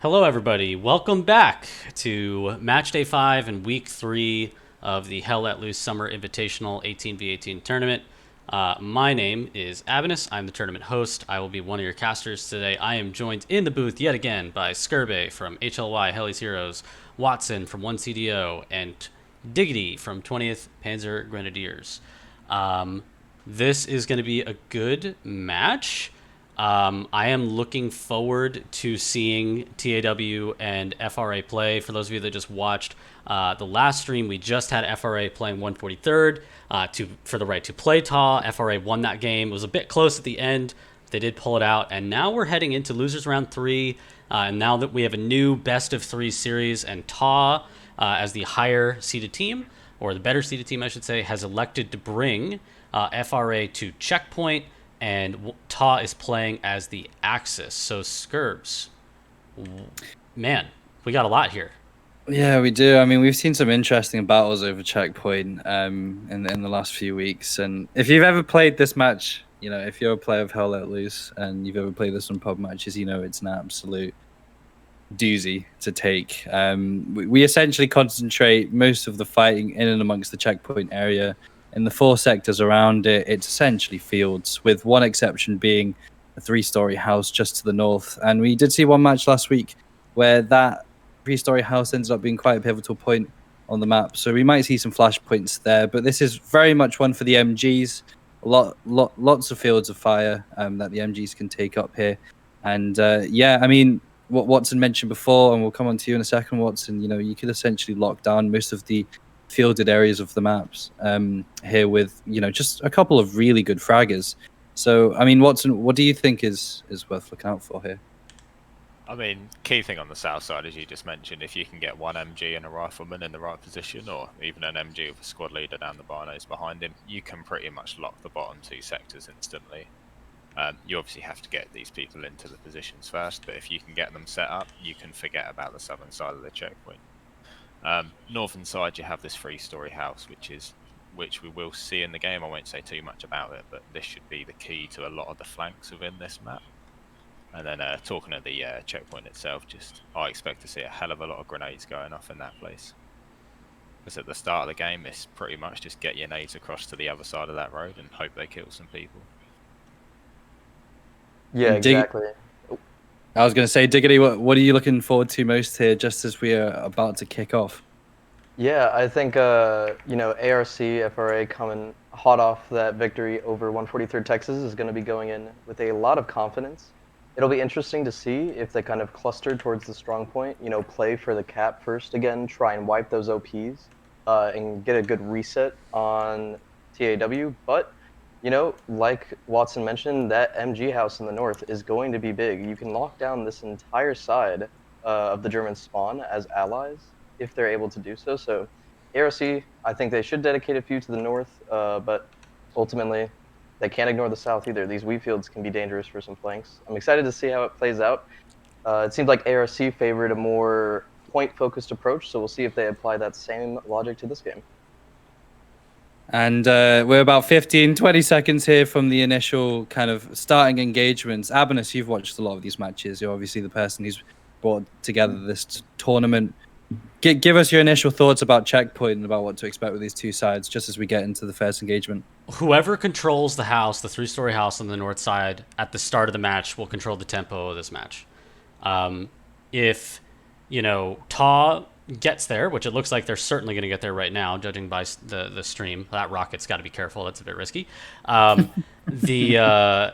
Hello, everybody. Welcome back to Match Day 5 and Week 3 of the Hell Let Loose Summer Invitational 18v18 tournament. My name is Avinus. I'm the tournament host. I will be one of your casters today. I am joined in the booth yet again by Skirbe from HLY Helly's Heroes, Watson from 1CDO, and Diggity from 20th Panzer Grenadiers. This is going to be a good match. I am looking forward to seeing TAW and FRA play. For those of you that just watched the last stream, we just had FRA playing 143rd for the right to play TAW. FRA won that game. It was a bit close at the end. They did pull it out. And now we're heading into losers round 3. And now that we have a new best of 3 series, and TAW, as the higher seeded team, or the better seeded team, I should say, has elected to bring FRA to checkpoint. And TAW is playing as the Axis. So, Skirbs, man, we got a lot here. Yeah, we do. I mean, we've seen some interesting battles over checkpoint in the last few weeks. And if you've ever played this match, you know, if you're a player of Hell Let Loose and you've ever played this on pub matches, you know it's an absolute doozy to take. We essentially concentrate most of the fighting in and amongst the checkpoint area. In the 4 sectors around it, it's essentially fields, with one exception being a 3-story house just to the north. And we did see one match last week where that 3-story house ended up being quite a pivotal point on the map. So we might see some flashpoints there, but this is very much one for the MGs. Lots of fields of fire that the MGs can take up here. And yeah, I mean, what Watson mentioned before, and we'll come on to you in a second, Watson, you know, you could essentially lock down most of the fielded areas of the maps here with, you know, just a couple of really good fraggers. So, I mean, Watson, what do you think is worth looking out for here? I mean, key thing on the south side, as you just mentioned, if you can get one MG and a rifleman in the right position, or even an MG with a squad leader down the binos behind him, you can pretty much lock the bottom 2 sectors instantly. You obviously have to get these people into the positions first, but if you can get them set up, you can forget about the southern side of the checkpoint. Northern side, you have this 3-story house, which we will see in the game. I won't say too much about it, but this should be the key to a lot of the flanks within this map. And then talking of the checkpoint itself, I expect to see a hell of a lot of grenades going off in that place. Because at the start of the game, it's pretty much just get your nades across to the other side of that road and hope they kill some people. Yeah, exactly. I was going to say, Diggity, what are you looking forward to most here, just as we are about to kick off? Yeah, I think, you know, ARC, FRA coming hot off that victory over 143rd Texas is going to be going in with a lot of confidence. It'll be interesting to see if they kind of cluster towards the strong point, you know, play for the cap first again, try and wipe those OPs, and get a good reset on TAW. But, you know, like Watson mentioned, that MG house in the north is going to be big. You can lock down this entire side of the German spawn as allies if they're able to do so. So ARC, I think they should dedicate a few to the north, but ultimately they can't ignore the south either. These wheat fields can be dangerous for some flanks. I'm excited to see how it plays out. It seems like ARC favored a more point-focused approach, so we'll see if they apply that same logic to this game. And we're about 15, 20 seconds here from the initial kind of starting engagements. Avinus, you've watched a lot of these matches. You're obviously the person who's brought together this tournament. Give us your initial thoughts about checkpoint and about what to expect with these 2 sides, just as we get into the first engagement. Whoever controls the house, the 3-story house on the north side at the start of the match, will control the tempo of this match. If, you know, TAW gets there, which it looks like they're certainly going to get there right now, judging by the stream. That rocket's got to be careful. That's a bit risky. The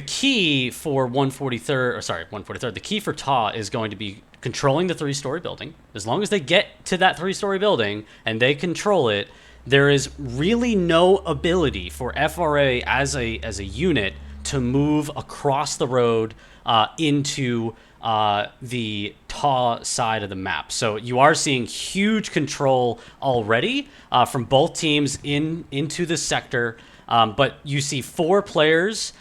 key for 143rd, the key for TAW is going to be controlling the 3-story building. As long as they get to that 3-story building and they control it, there is really no ability for FRA as a unit to move across the road into the TAW side of the map. So you are seeing huge control already from both teams into the sector, but you see 4 players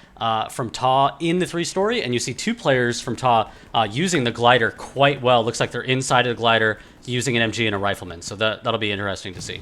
from TAW in the 3-story, and you see 2 players from TAW using the glider quite well. Looks like they're inside of the glider using an MG and a rifleman, so that'll be interesting to see.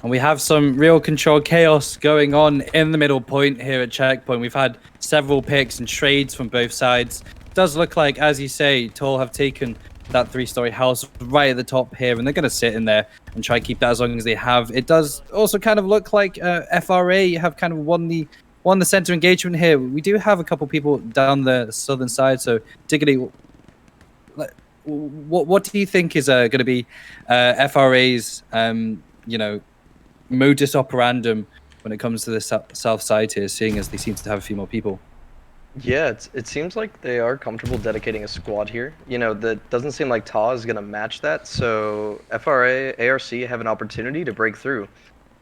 And we have some real control chaos going on in the middle point here at checkpoint. We've had several picks and trades from both sides. does look like, as you say, TAW have taken that 3-story house right at the top here, and they're going to sit in there and try to keep that as long as they have. It does also kind of look like FRA have kind of won the center engagement here. We do have a couple people down the southern side, so Diggity, what do you think is going to be FRA's modus operandum when it comes to the south side here, seeing as they seem to have a few more people? Yeah, it seems like they are comfortable dedicating a squad here. That doesn't seem like TAW is going to match that, so FRA, ARC have an opportunity to break through.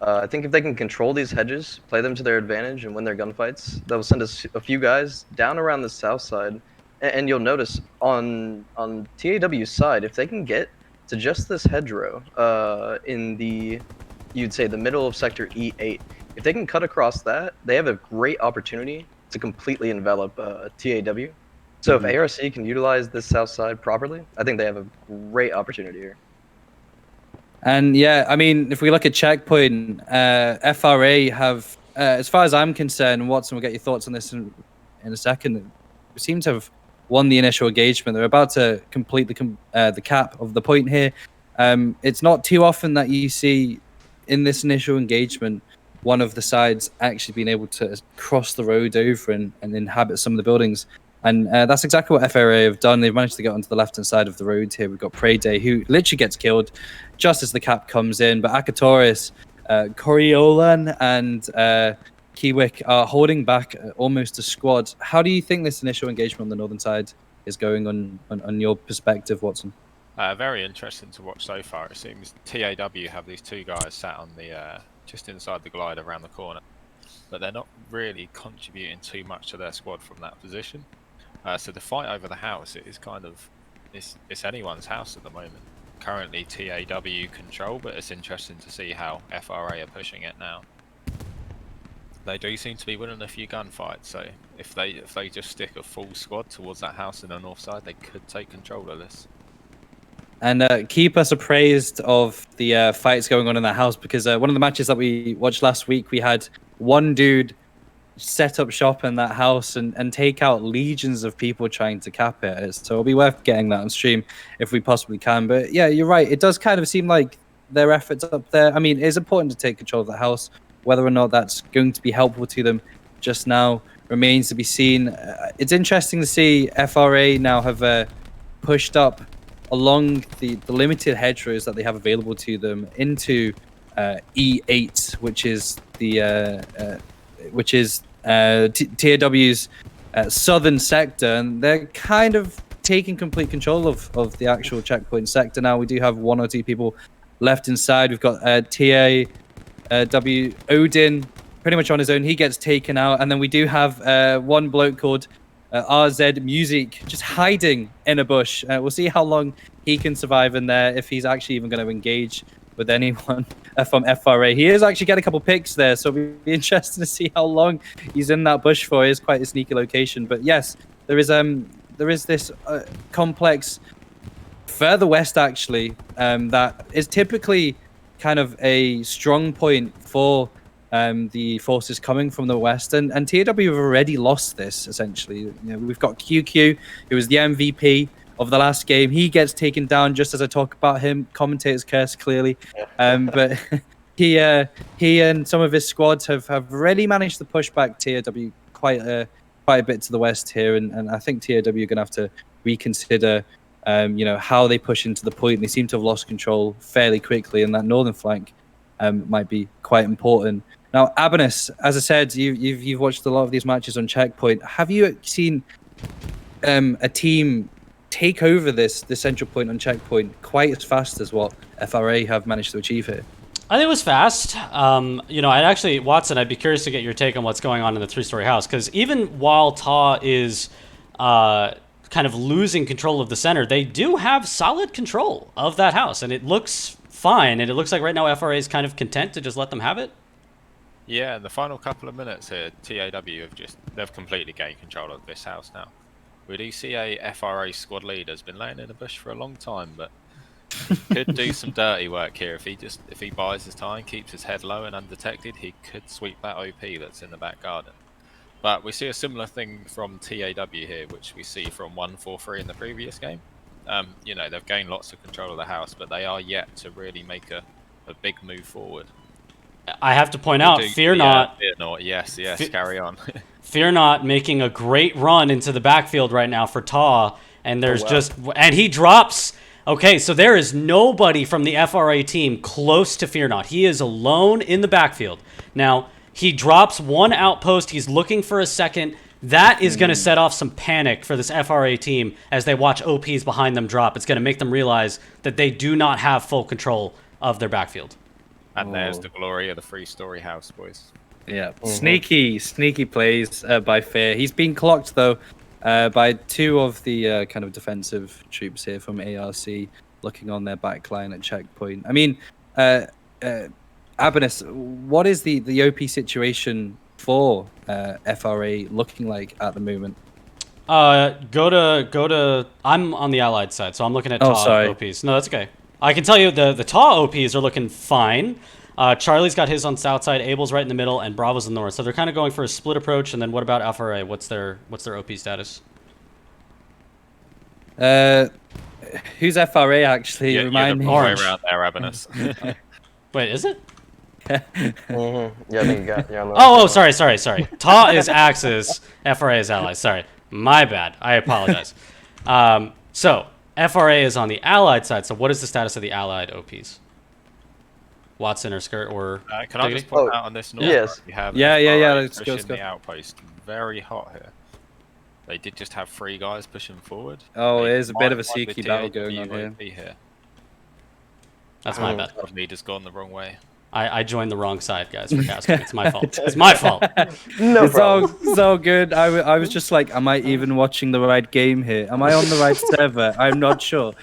I think if they can control these hedges, play them to their advantage, and win their gunfights, they'll send us a few guys down around the south side. And you'll notice on TAW's side, if they can get to just this hedgerow in you'd say the middle of sector E8, if they can cut across that, they have a great opportunity to completely envelop TAW. So if ARC can utilize this south side properly, I think they have a great opportunity here. And yeah, I mean, if we look at Checkpoint, FRA have, as far as I'm concerned, Watson, we'll get your thoughts on this in a second, seem to have won the initial engagement. They're about to complete the cap of the point here. It's not too often that you see in this initial engagement one of the sides actually being able to cross the road over and inhabit some of the buildings. And that's exactly what FRA have done. They've managed to get onto the left-hand side of the road here. We've got Prey Day, who literally gets killed just as the cap comes in. But Akatoris, Coriolan, and Kiwick are holding back almost a squad. How do you think this initial engagement on the northern side is going on your perspective, Watson? Very interesting to watch so far. It seems TAW have these two guys sat on the just inside the glide around the corner, but they're not really contributing too much to their squad from that position. So the fight over the house is kind of it's anyone's house at the moment. Currently TAW control, but it's interesting to see how FRA are pushing it now. They do seem to be winning a few gunfights, so if they just stick a full squad towards that house in the north side, they could take control of this. And keep us appraised of the fights going on in that house, because one of the matches that we watched last week, we had one dude set up shop in that house and take out legions of people trying to cap it. So it'll be worth getting that on stream if we possibly can. But yeah, you're right. It does kind of seem like their efforts up there. I mean, it's important to take control of the house. Whether or not that's going to be helpful to them just now remains to be seen. It's interesting to see FRA now have pushed up along the limited hedgerows that they have available to them into E8, which is TAW's southern sector, and they're kind of taking complete control of the actual checkpoint sector now. We do have one or two people left inside. We've got TAW Odin pretty much on his own. He gets taken out, and then we do have one bloke called RZ Music just hiding in a bush. We'll see how long he can survive in there, if he's actually even going to engage with anyone from FRA. He is actually getting a couple picks there, so it'll be interesting to see how long he's in that bush for. It is quite a sneaky location. But yes, there is this complex further west, actually, that is typically kind of a strong point for the forces coming from the west, and TAW have already lost this, essentially. We've got QQ, who was the MVP of the last game. He gets taken down just as I talk about him. Commentators curse, clearly. But he and some of his squads have already managed to push back TAW quite a bit to the west here, and I think TAW are going to have to reconsider how they push into the point. They seem to have lost control fairly quickly, and that northern flank might be quite important. Now, Abanus, as I said, you've watched a lot of these matches on Checkpoint. Have you seen a team take over this central point on Checkpoint quite as fast as what FRA have managed to achieve here? I think it was fast. I'd actually, Watson, I'd be curious to get your take on what's going on in the 3-story house, because even while TAW is kind of losing control of the center, they do have solid control of that house, and it looks fine, and it looks like right now FRA is kind of content to just let them have it. Yeah, in the final couple of minutes here, TAW they've completely gained control of this house now. We do see a FRA squad leader has been laying in a bush for a long time, but could do some dirty work here. If he buys his time, keeps his head low and undetected, he could sweep that OP that's in the back garden. But we see a similar thing from TAW here, which we see from 143 in the previous game. You know, they've gained lots of control of the house, but they are yet to really make a big move forward. I have to point out, Fear Not. Fear Not, yes, carry on. Fear Not making a great run into the backfield right now for TAW, and there's and he drops. Okay, so there is nobody from the FRA team close to Fear Not. He is alone in the backfield. Now, he drops one outpost. He's looking for a second. That is going to set off some panic for this FRA team as they watch OPs behind them drop. It's going to make them realize that they do not have full control of their backfield. And there's the glory of the three-story house, boys. Yeah, sneaky plays by Fear. He's been clocked, though, by two of the kind of defensive troops here from ARC looking on their backline at checkpoint. I mean, Abanus, what is the OP situation for FRA looking like at the moment? Go to. I'm on the Allied side, so I'm looking at TAW OPs. No, that's okay. I can tell you the TAW OPs are looking fine. Charlie's got his on south side, Abel's right in the middle, and Bravo's in the north. So they're kind of going for a split approach. And then what about FRA? What's their OP status? Who's FRA actually? Yeah, Remind me. Orange. Around there, Abanus. Wait, is it? Yeah, I think you're on the Oh, sorry. TAW is Axis, FRA is Allies. Sorry, my bad. I apologize. So FRA is on the Allied side. So what is the status of the Allied OPs? Watson or Skirt or? Can I just point out on this north? Yes. You have Yeah. let's go. The outpost, very hot here. They did just have 3 guys pushing forward. Oh, They it is a bit of a might want the Suki battle TAW going on here. here. That's my bad. Leader's gone the wrong way. I joined the wrong side, guys, for casting. It's my fault. It's my fault. No It's so good. I was just like, am I even watching the right game here? Am I on the right server? I'm not sure.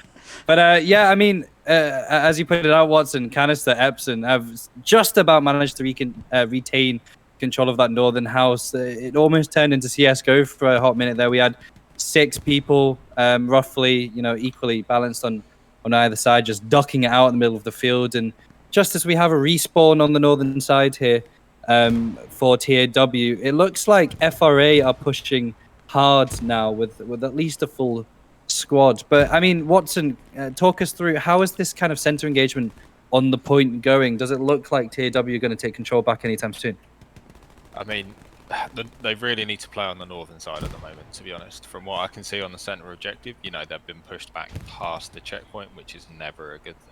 But yeah, I mean, as you pointed out, Watson, Canister, Epson have just about managed to retain control of that northern house. It almost turned into CS:GO for a hot minute there. We had 6 people, roughly, equally balanced on either side, just ducking it out in the middle of the field. And just as we have a respawn on the northern side here for TAW, it looks like FRA are pushing hard now with at least a full squad. But I mean, Watson, talk us through, how is this kind of center engagement on the point going? Does it look like TAW are going to take control back anytime soon? I mean, they really need to play on the northern side at the moment, to be honest. From what I can see on the center objective, they've been pushed back past the checkpoint, which is never a good thing.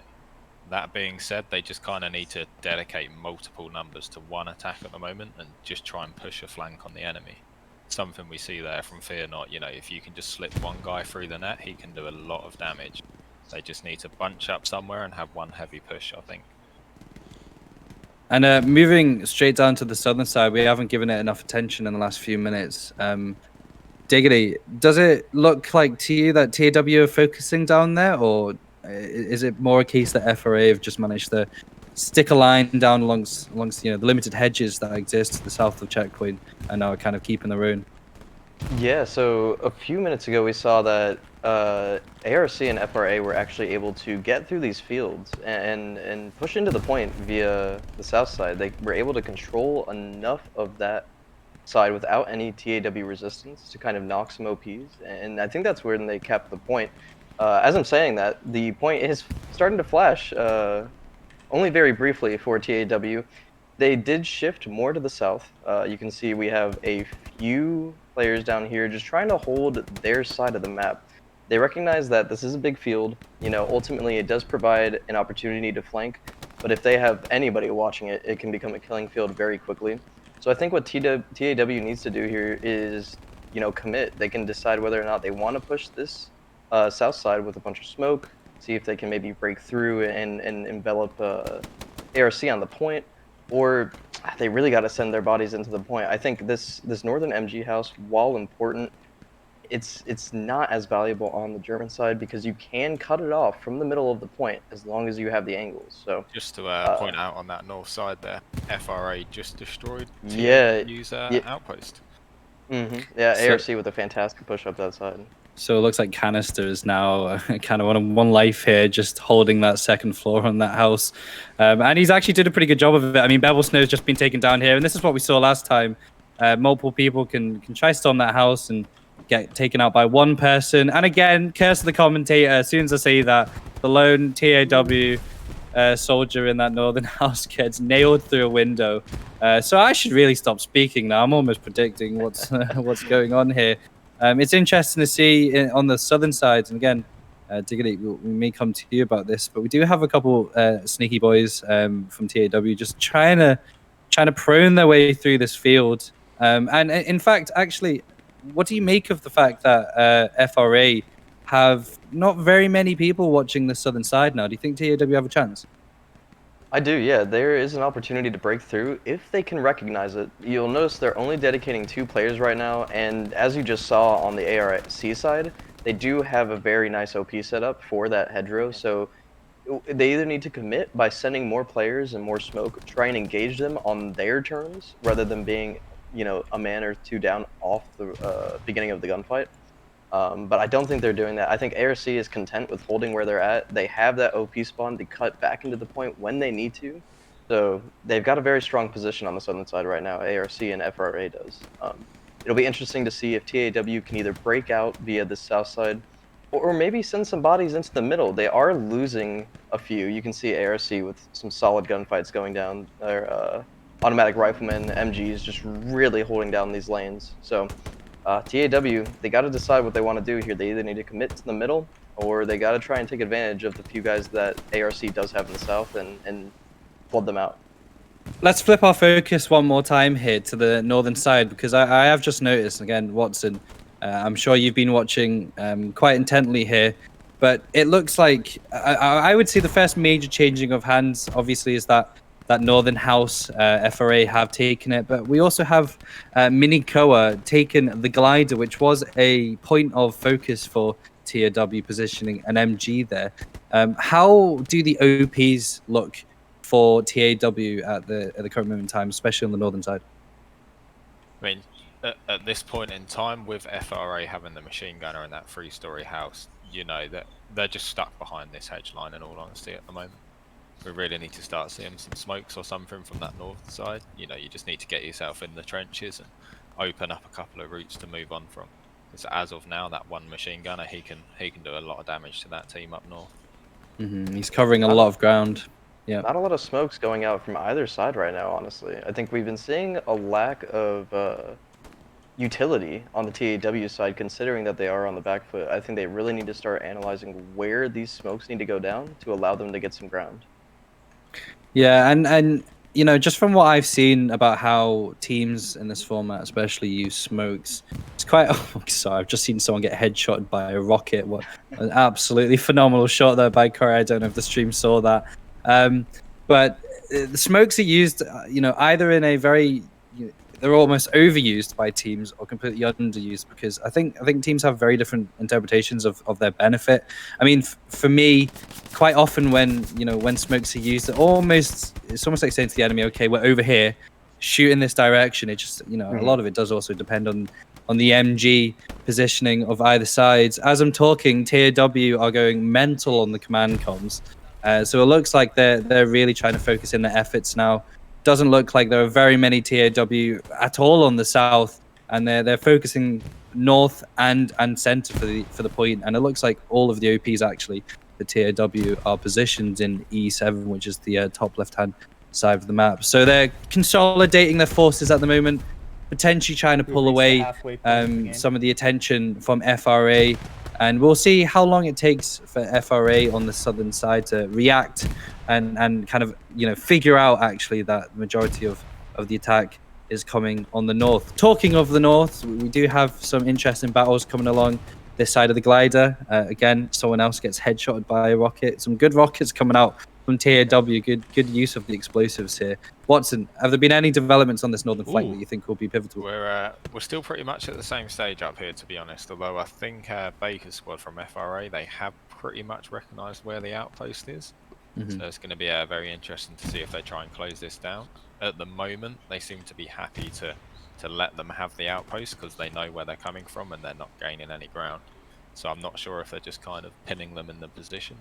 That being said, they just kind of need to dedicate multiple numbers to one attack at the moment and just try and push a flank on the enemy. Something we see there from Fear Not, if you can just slip one guy through the net, he can do a lot of damage. They just need to bunch up somewhere and have one heavy push, I think. And moving straight down to the southern side, we haven't given it enough attention in the last few minutes. Diggity, does it look like to you that TAW are focusing down there, or is it more a case that FRA have just managed to stick a line down alongst the limited hedges that exist to the south of checkpoint and are kind of keeping their own? Yeah, so a few minutes ago we saw that ARC and FRA were actually able to get through these fields and push into the point via the south side. They were able to control enough of that side without any TAW resistance to kind of knock some OPs, and I think that's where they kept the point. As I'm saying that, the point is starting to flash, only very briefly for TAW. They did shift more to the south. You can see we have a few players down here just trying to hold their side of the map. They recognize that this is a big field. Ultimately it does provide an opportunity to flank, but if they have anybody watching it, it can become a killing field very quickly. So I think what TAW needs to do here is, commit. They can decide whether or not they want to push this south side with a bunch of smoke, see if they can maybe break through and envelop ARC on the point, or they really got to send their bodies into the point. I think this northern MG house, while important, it's not as valuable on the German side because you can cut it off from the middle of the point as long as you have the angles. So just to point out on that north side there, FRA just destroyed TAW's outpost. Yeah, ARC with a fantastic push up that side. So it looks like Canister is now kind of on one life here, just holding that second floor on that house. And he's actually did a pretty good job of it. I mean, Bevel Snow's just been taken down here, and this is what we saw last time. multiple people can try to storm that house and get taken out by one person. And again, curse of the commentator. As soon as I say that, the lone TAW soldier in that northern house gets nailed through a window. So I should really stop speaking now. I'm almost predicting what's what's going on here. It's interesting to see on the southern side, and again, Diggity, we may come to you about this, but we do have a couple sneaky boys from TAW just trying to prone their way through this field. And in fact, actually, what do you make of the fact that FRA have not very many people watching the southern side now? Do you think TAW have a chance? I do, yeah. There is an opportunity to break through if they can recognize it. You'll notice they're only dedicating 2 players right now, and as you just saw on the ARC side, they do have a very nice OP setup for that hedgerow, so they either need to commit by sending more players and more smoke, try and engage them on their terms, rather than being, you know, a man or 2 down off the beginning of the gunfight. But I don't think they're doing that. I think ARC is content with holding where they're at. They have that OP spawn to cut back into the point when they need to. So they've got a very strong position on the southern side right now, ARC and FRA does. It'll be interesting to see if TAW can either break out via the south side, or maybe send some bodies into the middle. They are losing a few. You can see ARC with some solid gunfights going down. Their automatic riflemen, MGs, just really holding down these lanes. So TAW, they got to decide what they want to do here. They either need to commit to the middle, or they got to try and take advantage of the few guys that ARC does have in the south and flood them out. Let's flip our focus one more time here to the northern side, because I have just noticed, again, Watson, I'm sure you've been watching quite intently here, but it looks like I would say the first major changing of hands, obviously, is that northern house. FRA have taken it, but we also have Mini Koa taken the glider, which was a point of focus for TAW positioning an MG there. How do the OPs look for TAW at the current moment in time, especially on the northern side? I mean, at this point in time, with FRA having the machine gunner in that 3-story house, you know that they're just stuck behind this hedge line, in all honesty, at the moment. We really need to start seeing some smokes or something from that north side. You know, you just need to get yourself in the trenches and open up a couple of routes to move on from. Because as of now, that one machine gunner, he can do a lot of damage to that team up north. He's covering a lot of ground. Yeah. Not a lot of smokes going out from either side right now, honestly. I think we've been seeing a lack of utility on the TAW side, considering that they are on the back foot. I think they really need to start analyzing where these smokes need to go down to allow them to get some ground. Yeah, and you know, just from what I've seen about how teams in this format especially use smokes, it's quite... Oh, sorry, I've just seen someone get headshotted by a rocket. What an absolutely phenomenal shot there by Corey. I don't know if the stream saw that. But the smokes are used, you know, either in a very... they're almost overused by teams or completely underused, because I think teams have very different interpretations of their benefit. I mean, for me, quite often when smokes are used, it's almost like saying to the enemy, okay, we're over here, shoot in this direction. It just, you know, a lot of it does also depend on the MG positioning of either sides. As I'm talking, TAW are going mental on the command comms. So it looks like they're really trying to focus in their efforts now. Doesn't look like there are very many TAW at all on the south, and they're focusing north and center for the point. And it looks like all of the OPs actually, the TAW, are positioned in E7, which is the top left-hand side of the map. So they're consolidating their forces at the moment, potentially trying to pull away some of the attention from FRA. And we'll see how long it takes for FRA on the southern side to react and kind of, you know, figure out actually that the majority of the attack is coming on the north. Talking of the north, we do have some interesting battles coming along this side of the glider. Again, someone else gets headshotted by a rocket. Some good rockets coming out from TAW. Good use of the explosives here. Watson, have there been any developments on this northern flank that you think will be pivotal? We're still pretty much at the same stage up here, to be honest. Although I think Baker's squad from FRA, they have pretty much recognised where the outpost is. So it's going to be very interesting to see if they try and close this down. At the moment, they seem to be happy to let them have the outpost because they know where they're coming from and they're not gaining any ground. So I'm not sure if they're just kind of pinning them in the position.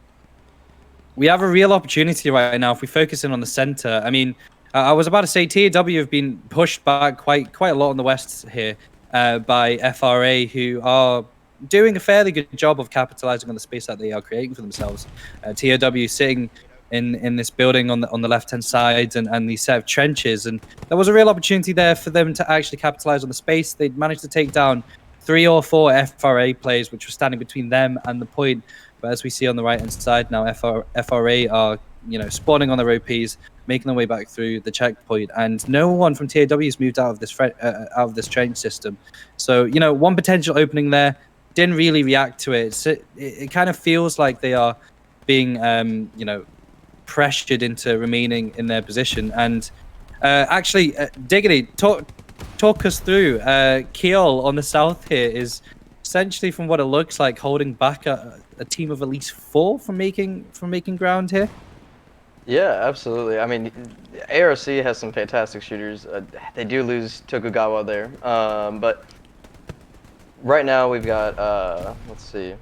We have a real opportunity right now if we focus in on the center. I mean, I was about to say TAW have been pushed back quite a lot on the west here by FRA, who are doing a fairly good job of capitalizing on the space that they are creating for themselves. TAW sitting in this building on the left-hand side and these set of trenches, and there was a real opportunity there for them to actually capitalize on the space. They'd managed to take down 3 or 4 FRA players, which were standing between them and the point. But as we see on the right-hand side now, FRA are spawning on their OPs, making their way back through the checkpoint, and no one from TAW has moved out of this trench system. So one potential opening there, didn't really react to it. So it kind of feels like they are being pressured into remaining in their position. And actually, Diggity, talk us through. Kiel on the south here is essentially, from what it looks like, holding back a team of at least 4 from making ground here. Yeah, absolutely. I mean, ARC has some fantastic shooters. They do lose Tokugawa there, but right now we've got let's see,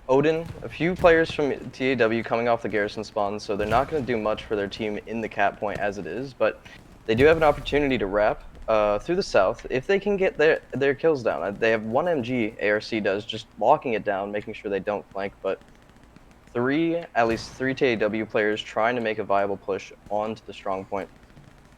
Odin, a few players from TAW coming off the garrison spawn, so they're not going to do much for their team in the cap point as it is, but they do have an opportunity to wrap through the south if they can get their kills down. They have 1 MG, ARC does, just locking it down, making sure they don't flank, but at least three TAW players trying to make a viable push onto the strong point.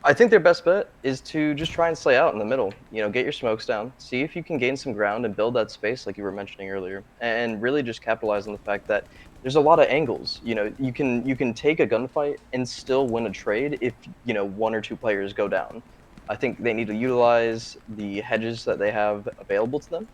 I think their best bet is to just try and slay out in the middle. Get your smokes down, see if you can gain some ground and build that space like you were mentioning earlier, and really just capitalize on the fact that there's a lot of angles. You can take a gunfight and still win a trade if 1 or 2 players go down. I think they need to utilize the hedges that they have available to them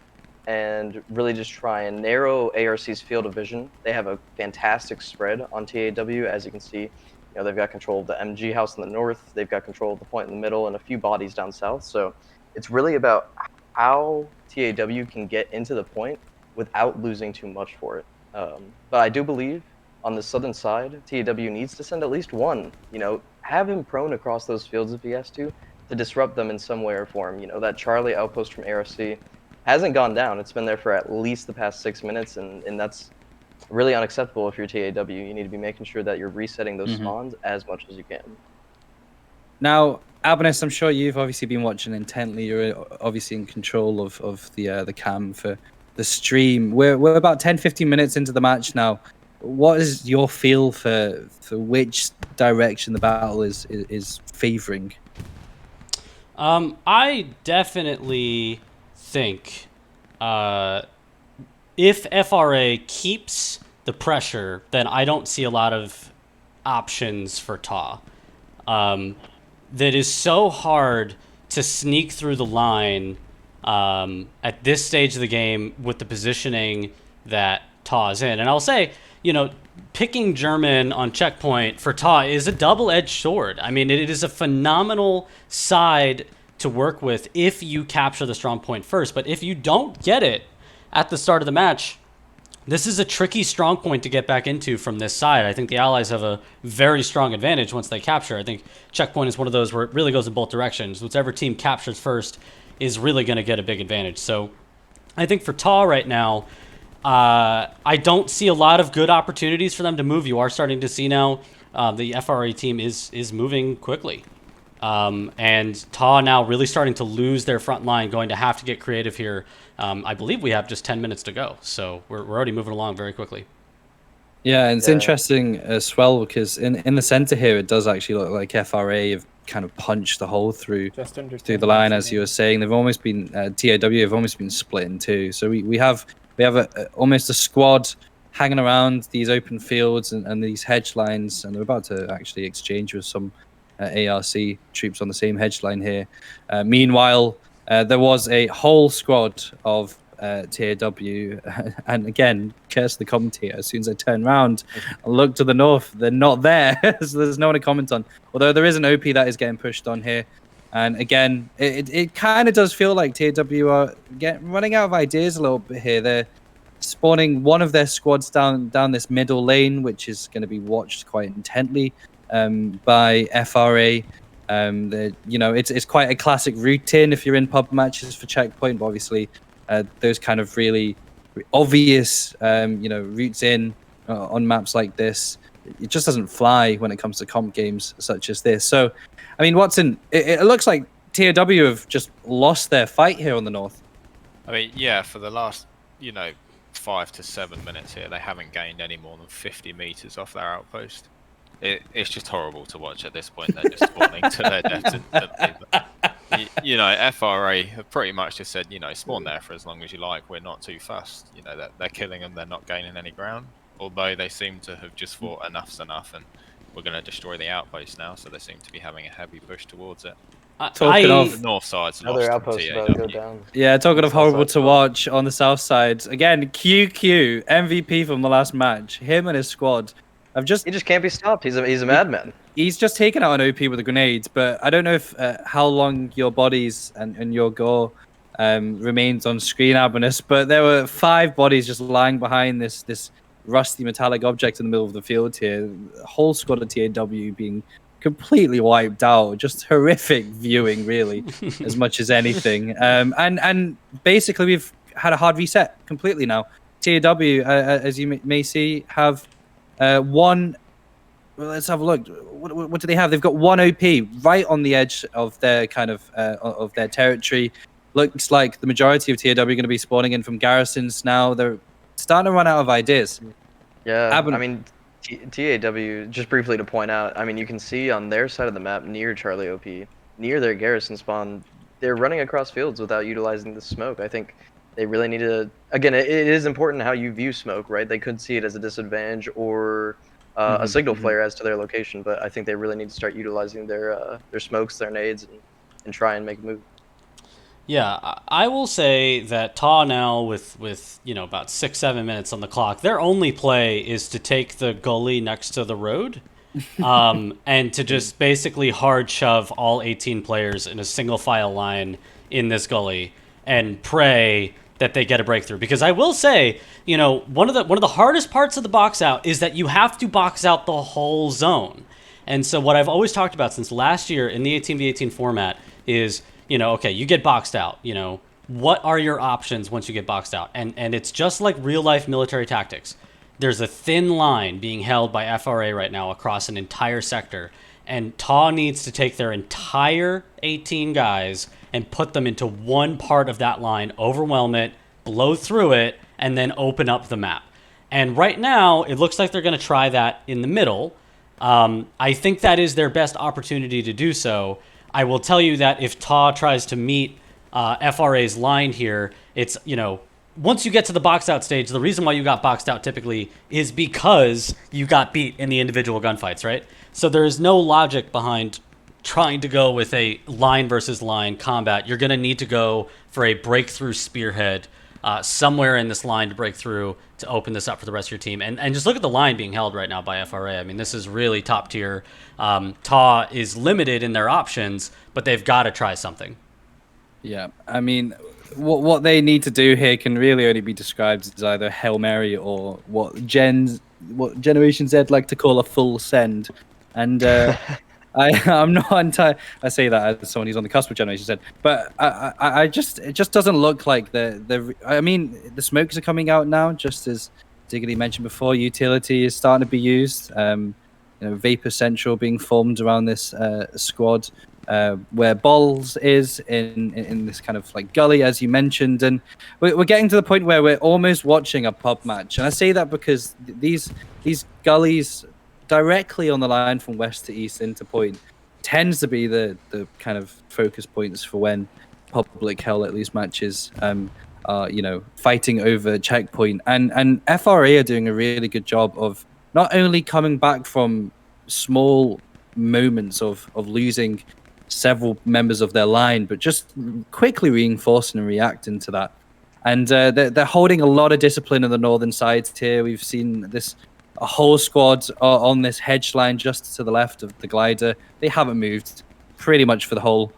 and really just try and narrow ARC's field of vision. They have a fantastic spread on TAW, as you can see. They've got control of the MG house in the north, they've got control of the point in the middle, and a few bodies down south. So it's really about how TAW can get into the point without losing too much for it. But I do believe on the southern side, TAW needs to send at least 1. Have him prone across those fields if he has to disrupt them in some way or form. That Charlie outpost from ARC hasn't gone down. It's been there for at least the past 6 minutes, and that's really unacceptable if you're TAW. You need to be making sure that you're resetting those spawns as much as you can. Now, Albanus, I'm sure you've obviously been watching intently. You're obviously in control of the cam for the stream. We're about 10-15 minutes into the match now. What is your feel for which direction the battle is favoring? I definitely think if FRA keeps the pressure, then I don't see a lot of options for TAW. That is so hard to sneak through the line at this stage of the game with the positioning that TAW is in. And I'll say, picking German on checkpoint for TAW is a double-edged sword. I mean, it is a phenomenal side to work with if you capture the strong point first. But if you don't get it at the start of the match, this is a tricky strong point to get back into from this side. I think the Allies have a very strong advantage once they capture. I think checkpoint is one of those where it really goes in both directions. Whichever team captures first is really going to get a big advantage. So I think for TAW right now, I don't see a lot of good opportunities for them to move. You are starting to see now the FRA team is moving quickly. And TAW now really starting to lose their front line, going to have to get creative here. I believe we have just 10 minutes to go, so we're already moving along very quickly. Yeah, and it's interesting as well because in the center here, it does actually look like FRA have kind of punched the hole through the line, as you were saying. They've almost been TAW have almost been split in two. So we have almost a squad hanging around these open fields and these hedge lines, and they're about to actually exchange with some ARC troops on the same hedge line here. Meanwhile, there was a whole squad of TAW, and again, curse the commentator. As soon as I turn around and look to the north, they're not there, so there's no one to comment on. Although there is an OP that is getting pushed on here, and again, it kind of does feel like TAW are running out of ideas a little bit here. They're spawning one of their squads down this middle lane, which is going to be watched quite intently by FRA. It's quite a classic routine if you're in pub matches for checkpoint, but obviously those kind of really obvious routes in on maps like this it just doesn't fly when it comes to comp games such as this. So, I mean, Watson, it looks like TAW have just lost their fight here on the north. I mean, yeah, for the last, 5 to 7 minutes here, they haven't gained any more than 50 meters off their outpost. It's just horrible to watch at this point. They're just spawning to their death. FRA have pretty much just said, spawn there for as long as you like. We're not too fussed. They're killing them. They're not gaining any ground. Although they seem to have just thought enough's enough, and we're going to destroy the outpost now. So they seem to be having a heavy push towards it. Talking of the north side's Another lost outpost to about to go TAW. down. Yeah, talking of South horrible side to as well. watch on the south side. Again, QQ, MVP from the last match. Him and his squad have just... He just can't be stopped. He's a madman. He's just taken out an OP with the grenades, but I don't know if how long your bodies and your gore remains on screen, Abinus, but there were 5 bodies just lying behind this rusty metallic object in the middle of the field here. The whole squad of TAW being completely wiped out. Just horrific viewing, really, as much as anything. And basically, we've had a hard reset completely now. TAW, as you may see, have one. Well, let's have a look. What do they have? They've got 1 OP right on the edge of their of their territory. Looks like the majority of TAW are going to be spawning in from garrisons now. They're starting to run out of ideas. Yeah, Abin- I mean, TAW, just briefly to point out, I mean, you can see on their side of the map, near Charlie OP, near their garrison spawn, they're running across fields without utilizing the smoke. I think they really need to, again, it is important how you view smoke, right? They could see it as a disadvantage or a signal flare as to their location, but I think they really need to start utilizing their smokes, their nades, and try and make a move. Yeah, I will say that TAW now with about 6-7 minutes on the clock, their only play is to take the gully next to the road, and to just basically hard shove all 18 players in a single file line in this gully and pray that they get a breakthrough. Because I will say, one of the hardest parts of the box out is that you have to box out the whole zone. And so what I've always talked about since last year in the 18v18 format is, okay, you get boxed out, what are your options once you get boxed out? And it's just like real life military tactics. There's a thin line being held by FRA right now across an entire sector, and TAW needs to take their entire 18 guys and put them into one part of that line, overwhelm it, blow through it, and then open up the map. And right now, it looks like they're going to try that in the middle. I think that is their best opportunity to do so. I will tell you that if TAW tries to meet FRA's line here, it's, once you get to the box out stage, the reason why you got boxed out typically is because you got beat in the individual gunfights, right? So there is no logic behind trying to go with a line versus line combat. You're going to need to go for a breakthrough spearhead somewhere in this line to break through to open this up for the rest of your team. And just look at the line being held right now by FRA. I mean, this is really top tier. TAW is limited in their options, but they've got to try something. Yeah, I mean, what they need to do here can really only be described as either Hail Mary or what Generation Z like to call a full send. And I'm not I say that as someone who's on the cusp of Generation Z, but it just doesn't look like I mean, the smokes are coming out now, just as Diggity mentioned before. Utility is starting to be used. Vapor Central being formed around this squad, where Balls is in this kind of like gully, as you mentioned, and we're getting to the point where we're almost watching a pub match. And I say that because these gullies directly on the line from west to east into point tends to be the kind of focus points for when public hell at least matches are fighting over checkpoint, and FRA are doing a really good job of not only coming back from small moments of losing several members of their line, but just quickly reinforcing and reacting to that. And they're holding a lot of discipline on the northern sides here. We've seen a whole squad on this hedge line just to the left of the glider. They haven't moved pretty much for the whole,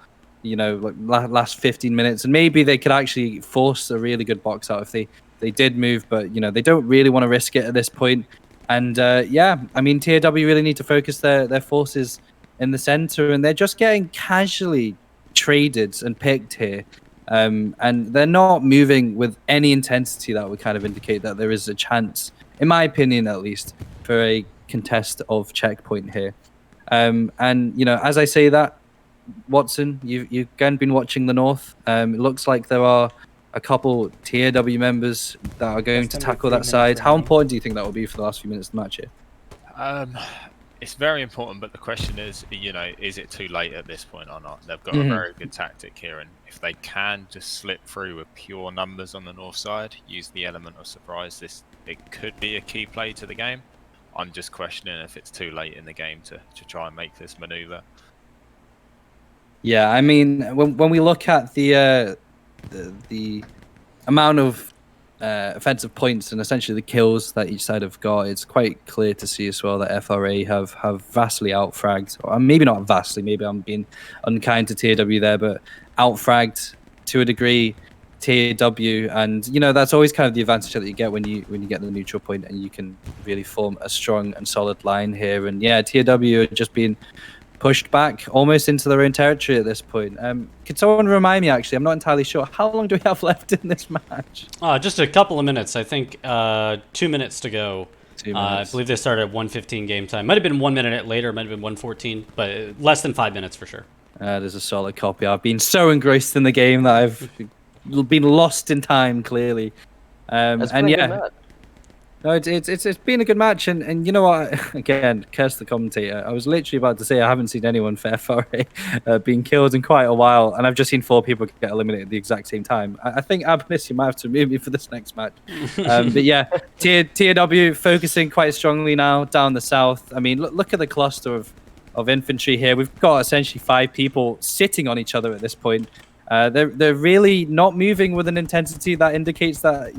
last 15 minutes. And maybe they could actually force a really good box out if they did move, but they don't really want to risk it at this point. And I mean, TAW really need to focus their forces in the center, and they're just getting casually traded and picked here. And they're not moving with any intensity that would kind of indicate that there is a chance, in my opinion at least, for a contest of checkpoint here. And as I say that, Watson, you've again been watching the North. It looks like there are a couple TAW members that are going to tackle that side. How important do you think that will be for the last few minutes of the match here? It's very important, but the question is, is it too late at this point or not? They've got a very good tactic here, and if they can just slip through with pure numbers on the north side, use the element of surprise, it could be a key play to the game. I'm just questioning if it's too late in the game to try and make this maneuver. Yeah, I mean, when we look at the amount of offensive points and essentially the kills that each side have got, it's quite clear to see as well that FRA have vastly outfragged, or maybe not vastly, maybe I'm being unkind to TAW there, but outfragged to a degree TAW, and that's always kind of the advantage that you get when you get the neutral point and you can really form a strong and solid line here. And yeah, TAW are just being pushed back almost into their own territory at this point. Could someone remind me, actually, I'm not entirely sure, how long do we have left in this match? Just a couple of minutes. I think 2 minutes to go. 2 minutes. I believe they started at 1:15 game time. Might have been 1 minute later, might have been 1:14, but less than 5 minutes for sure. There's a solid copy. I've been so engrossed in the game that I've been lost in time, clearly. That's been a good match. No, it's been a good match, and you know what? Again, curse the commentator. I was literally about to say I haven't seen anyone for FRA being killed in quite a while, and I've just seen 4 people get eliminated at the exact same time. I think Abenis, you might have to remove me for this next match. But yeah, TAW focusing quite strongly now down the south. I mean, look at the cluster of infantry here. We've got essentially 5 people sitting on each other at this point. They're really not moving with an intensity that indicates that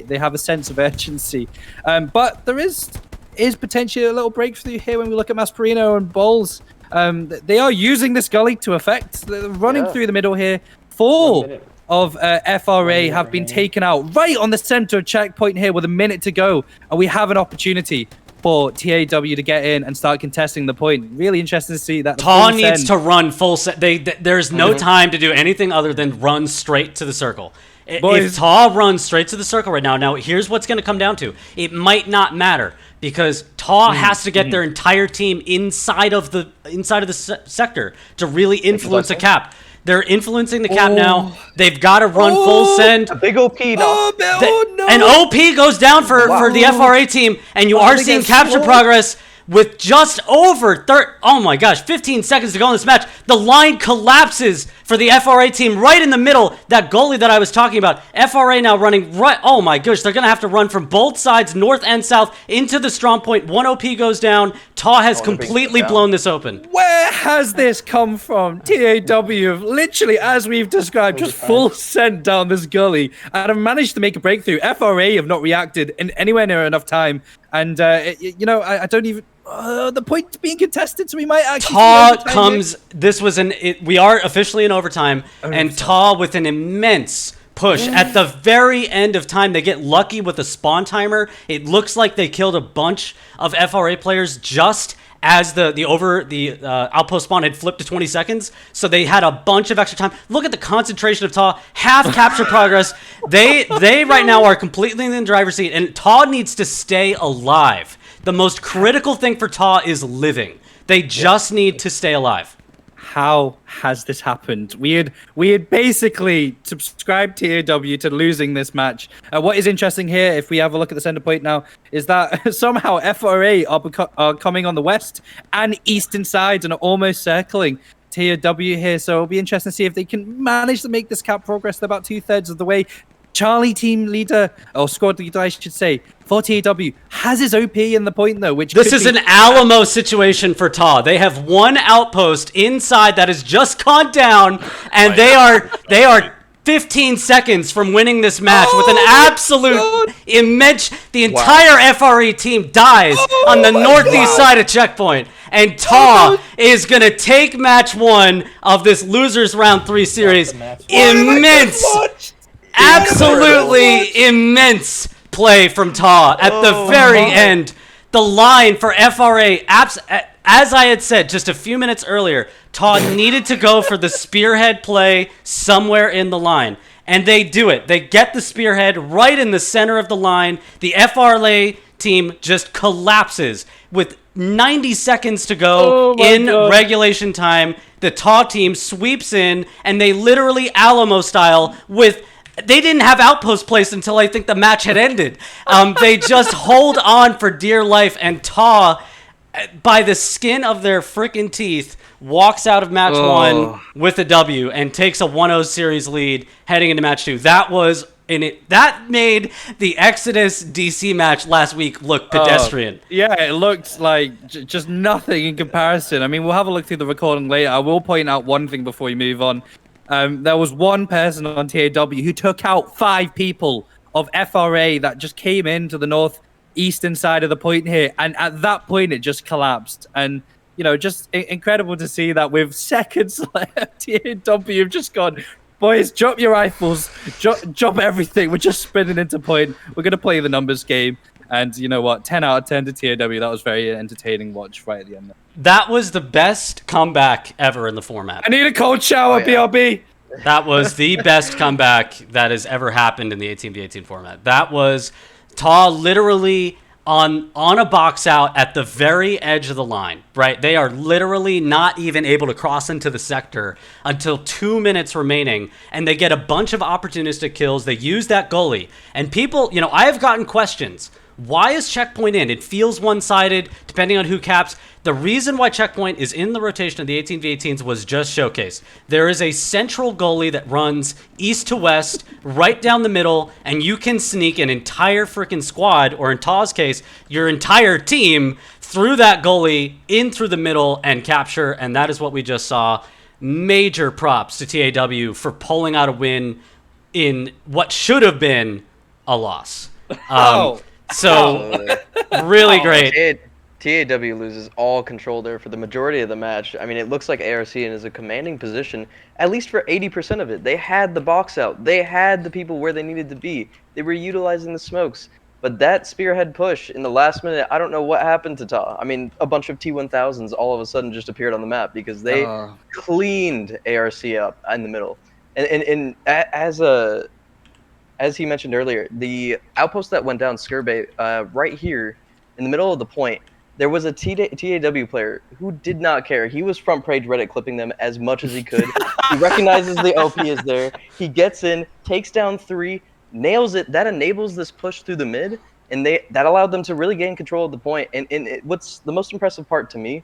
they have a sense of urgency. But there is potentially a little breakthrough here when we look at Masperino and Bowles. They are using this gully to effect. They're running through the middle here. 4 of FRA have been taken out right on the center of checkpoint here with a minute to go, and we have an opportunity for TAW to get in and start contesting the point. Really interesting to see that. TAW needs to run full set. There's no time to do anything other than run straight to the circle. If TAW runs straight to the circle right now, here's what's going to come down to. It might not matter because TAW has to get their entire team inside of the sector to really influence a cap. They're influencing the cap now. They've got to run full send. A big OP now. No. An OP goes down for the FRA team, and you are seeing capture progress with just over 15 seconds to go in this match. The line collapses for the FRA team right in the middle, that goalie that I was talking about. FRA now running right. Oh my gosh, they're going to have to run from both sides, north and south, into the strong point. 1 OP goes down. TAW has completely blown this open. Where has this come from? TAW have literally, as we've described, just full sent down this gully and have managed to make a breakthrough. FRA have not reacted in anywhere near enough time. And, I don't even... the point being contested, so we might actually... TAW comes... We are officially in overtime, and TAW with an immense push. At the very end of time, they get lucky with a spawn timer. It looks like they killed a bunch of FRA players just as the outpost spawn had flipped to 20 seconds. So they had a bunch of extra time. Look at the concentration of TAW. Half capture progress. They right now are completely in the driver's seat, and TAW needs to stay alive. The most critical thing for TAW is living. They just need to stay alive. How has this happened? We had basically subscribed TAW to losing this match. What is interesting here, if we have a look at the center point now, is that somehow FRA are coming on the west and eastern sides and are almost circling TAW here. So it'll be interesting to see if they can manage to make this cap progress. They're about 2/3 of the way. Charlie team leader, or squad leader, I should say, for TAW has his OP in the point though, which this is an Alamo situation for TAW. They have one outpost inside that has just gone down, and they are 15 seconds from winning this match with an absolute immense. The entire FRE team dies on the northeast side of checkpoint, and TAW is gonna take match 1 of this losers round 3 series. Immense. Absolutely immense play from TAW at the very end. The line for FRA, as I had said just a few minutes earlier, TAW needed to go for the spearhead play somewhere in the line. And they do it. They get the spearhead right in the center of the line. The FRA team just collapses with 90 seconds to go in regulation time. The TAW team sweeps in, and they literally Alamo style with. They didn't have outpost placed until I think the match had ended. They just hold on for dear life, and TAW, by the skin of their freaking teeth, walks out of match one with a W and takes a 1-0 series lead heading into match two. That made the Exodus DC match last week look pedestrian. Yeah, it looked like just nothing in comparison. I mean, we'll have a look through the recording later. I will point out one thing before we move on. There was one person on TAW who took out 5 people of FRA that just came into the northeastern side of the point here. And at that point, it just collapsed. And, you know, just incredible to see that with seconds left, TAW have just gone, boys, drop your rifles, drop everything. We're just spinning into point. We're going to play the numbers game. And you know what? 10 out of 10 to TAW. That was very entertaining watch right at the end there. That was the best comeback ever in the format. I need a cold shower, BRB. That was the best comeback that has ever happened in the 18v18 format. That was TAW literally on a box out at the very edge of the line, right? They are literally not even able to cross into the sector until 2 minutes remaining, and they get a bunch of opportunistic kills. They use that goalie. And people, you know, I have gotten questions. Why is Checkpoint in? It feels one-sided, depending on who caps. The reason why Checkpoint is in the rotation of the 18v18s was just showcased. There is a central goalie that runs east to west, right down the middle, and you can sneak an entire freaking squad, or in TAW's case, your entire team, through that goalie, in through the middle, and capture, and that is what we just saw. Major props to TAW for pulling out a win in what should have been a loss. So, really great. TAW loses all control there for the majority of the match. I mean, it looks like ARC is a commanding position, at least for 80% of it. They had the box out. They had the people where they needed to be. They were utilizing the smokes. But that spearhead push in the last minute, I don't know what happened to TAW. I mean, a bunch of T1000s all of a sudden just appeared on the map because they cleaned ARC up in the middle. And as he mentioned earlier, the outpost that went down, Skirbay, right here in the middle of the point, there was a TAW player who did not care. He was front page Reddit clipping them as much as he could. He recognizes the OP is there. He gets in, takes down 3, nails it. That enables this push through the mid, and that allowed them to really gain control of the point. And what's the most impressive part to me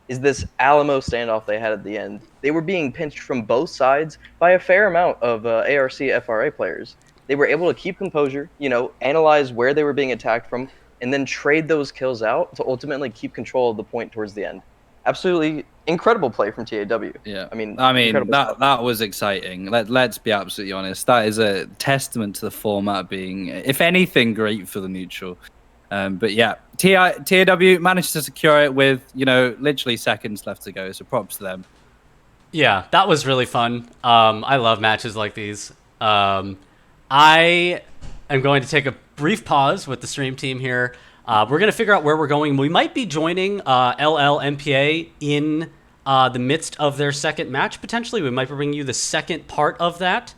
is this Alamo standoff they had at the end. They were being pinched from both sides by a fair amount of ARC FRA players. They were able to keep composure, you know, analyze where they were being attacked from, and then trade those kills out to ultimately keep control of the point towards the end. Absolutely incredible play from TAW. Yeah, I mean that was exciting. Let's be absolutely honest. That is a testament to the format being, if anything, great for the neutral. But yeah, TAW managed to secure it with, you know, literally seconds left to go. So props to them. Yeah, that was really fun. I love matches like these. I am going to take a brief pause with the stream team here. We're going to figure out where we're going. We might be joining LLMPA in the midst of their second match, potentially. We might be bringing you the second part of that,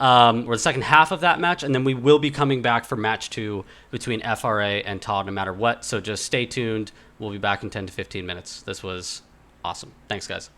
or the second half of that match, and then we will be coming back for match 2 between FRA and TAW no matter what. So just stay tuned. We'll be back in 10 to 15 minutes. This was awesome. Thanks, guys.